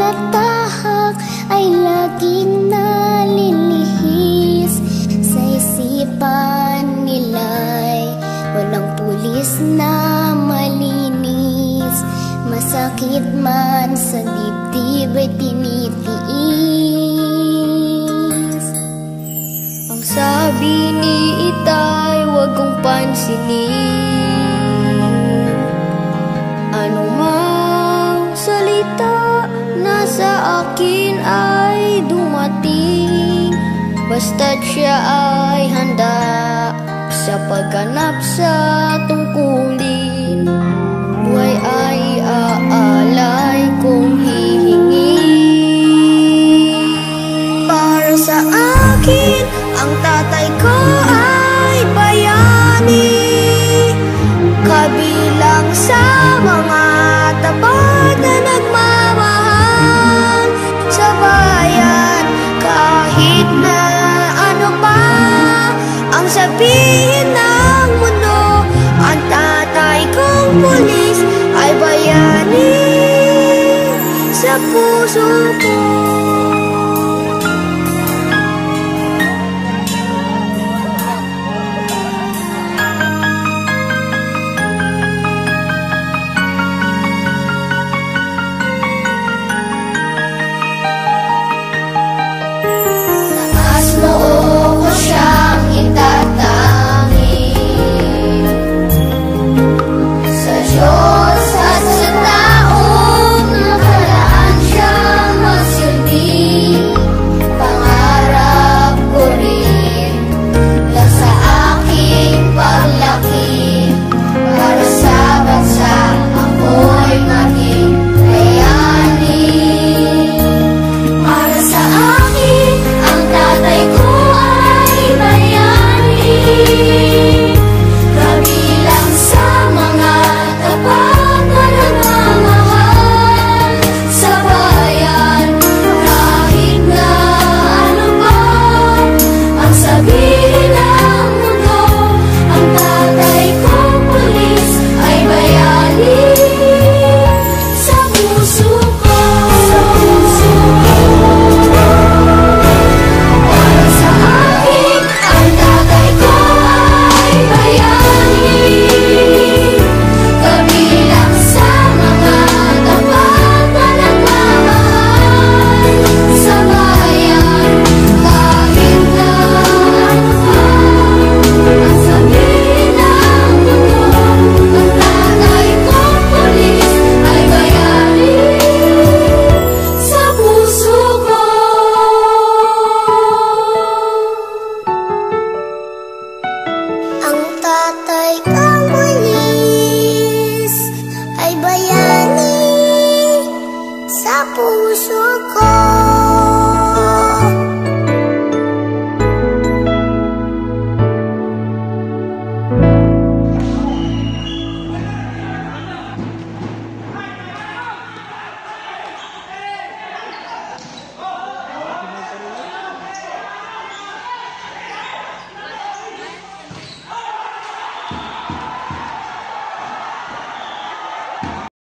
tinatahak ay laging nalilihis. Sa isipan nila'y walang pulis na malinis. Masakit man sa dibdib ay tinitiis. Ang sabi ni Itay, wag kong pansinin. Anumang salita na sa akin ay dumating, basta't siya ay handa sa pagganap sa tungkulin. Buhay ay aalay kung hihingi. Para sa akin, ang tatay ko ay bayani, kabilang sa mga tapat na nagmamahal sa bayan. Kahit na ano pa ang sabihin ng mundo, ang tatay kong pulis ay bayani sa puso ko.